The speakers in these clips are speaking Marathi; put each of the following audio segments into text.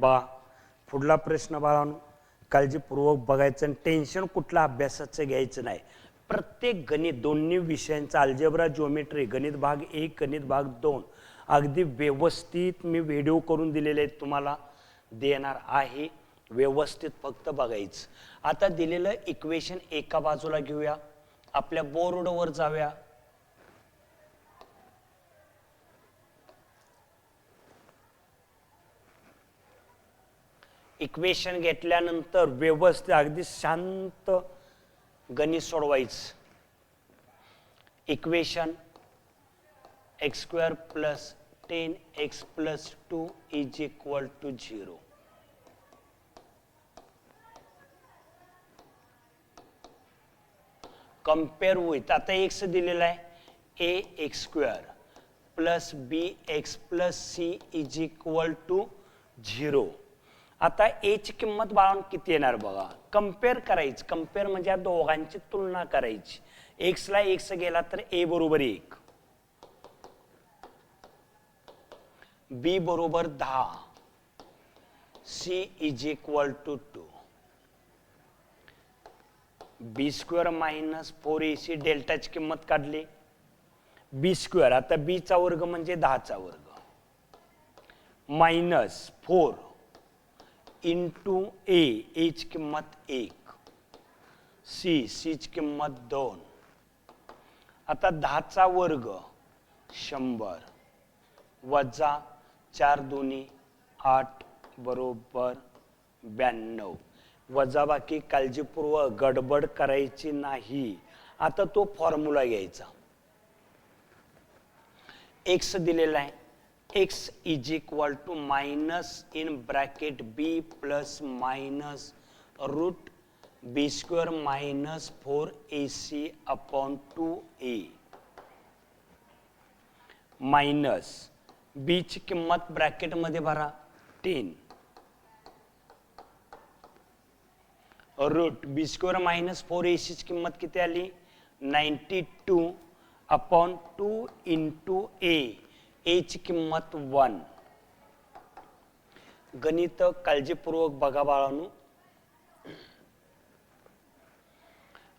बघा पुढला प्रश्न बाळांनो, काळजीपूर्वक बघायचं आणि टेन्शन कुठला अभ्यासाचं घ्यायचं नाही. प्रत्येक गणित दोन्ही विषयांचा अल्जेब्रा जिओमेट्री गणित भाग 1 गणित भाग 2 अगदी व्यवस्थित मी व्हिडिओ करून दिलेले आहेत, तुम्हाला देणार आहे. व्यवस्थित फक्त बघायचं. आता दिलेलं इक्वेशन एका बाजूला घेऊया, आपल्या बोर्डवर जाऊया. इक्वेशन घेतल्यानंतर व्यवस्थित अगदी शांत गणित सोडवायचं. Equation x² + 10x + 2 = 0. Compare with, आता x दिलेला आहे ax² + bx + c = 0. आता a ची किंमत बाळांनो किती येणार बघा. कंपेअर करायचं. कंपेअर म्हणजे या दोघांची तुलना करायची. x ला x गेला तर a बरोबर 1, b बरोबर 10, c = 2. b² - 4ac डेल्टाची किंमत काढली. b², आता b चा वर्ग म्हणजे 10 चा वर्ग -4 इंटू a ची किंमत 1, c ची किंमत 2. आता 10 चा वर्ग 100 वजा 4 दूनी 8 बरोबर 92. वजाबाकी काळजीपूर्वक गडबड करायची नाही. आता तो फॉर्म्युला घ्यायचा. x दिलेला आहे, x = -in bracket b + -root b² - 4ac/2a minus b ची किंमत ब्रॅकेट मध्ये भरा 10 रूट b² - 4ac ची किंमत किती आली 92/2 इंटू a ची किंमत 1. गणित काळजीपूर्वक बघा बाळांनो.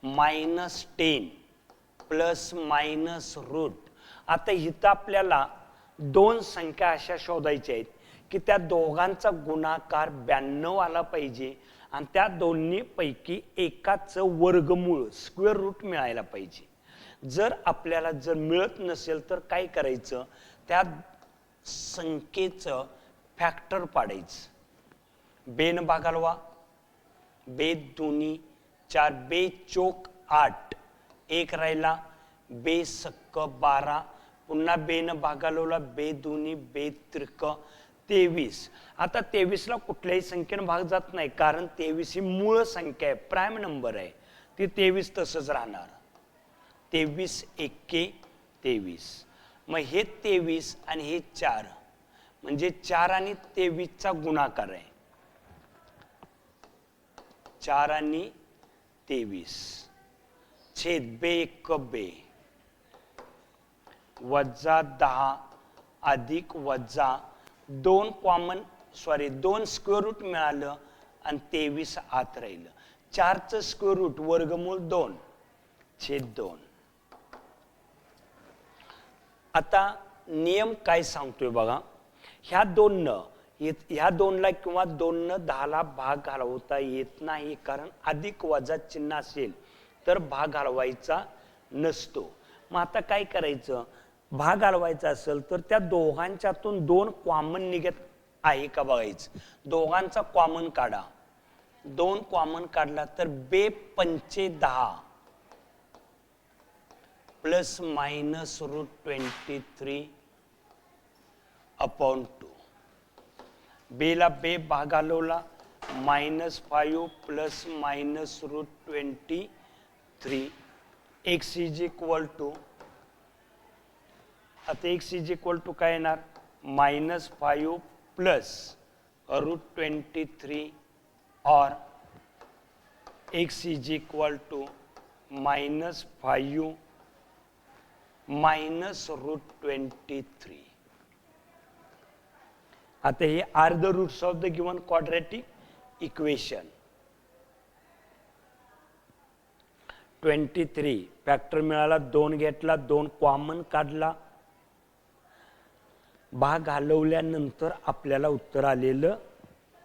-10 + रूट. आता इथं आपल्याला दोन संख्या अशा शोधायच्या आहेत की त्या दोघांचा गुणाकार 92 आला पाहिजे आणि त्या दोन्ही पैकी एकाचं वर्गमूळ स्क्वेअर रूट मिळायला पाहिजे. जर आपल्याला जर मिळत नसेल तर काय करायचं, त्या संख्येचं फॅक्टर पाडायचं. बेन भागालवा, बे दोन्ही 4, बे चोक 8, एक राहिला, बे सक्क 12, पुन्हा बेन भागालवला, बे दोन्ही बे त्रिक 23. आता 23 ला कुठल्याही संख्येने भाग जात नाही, कारण 23 ही मूळ संख्या आहे, प्राइम नंबर आहे. ती 23 तसंच राहणार. 23 एके 23. मग हे 23 आणि हे 4 म्हणजे 4 आणि 23 चा गुणाकार आहे. 4 आणि 23 छेद बे एक बे वजा 10 अधिक वजा 2 स्क्वेअर रूट मिळालं आणि 23 आत राहिलं. 4 चं स्क्वेअर रूट वर्गमूळ 2/2. आता नियम काय सांगतोय बघा. ह्या 2ला किंवा 2 10 ला भाग घालवता येत नाही, कारण अधिक वजा चिन्ह असेल तर भाग घालवायचा नसतो. मग आता काय करायचं, भाग घालवायचा असेल तर त्या दोघांच्यातून 2 कॉमन निघत आहे का बघायचं. दोघांचा कॉमन काढा. 2 कॉमन काढला तर बे पंचे 10 ± रूट 23/2. बेला बे भाग घालवला -5 ± रूट 23. x = आता x = काय येणार -5 रूट 23 और x = -5 रूट 23. आता हे are the roots of the given quadratic equation. 23 factor मिळाला, 2 घेतला, 2 कॉमन काढला, भाग हलवल्यानंतर आपल्याला उत्तर आलेलं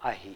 आहे.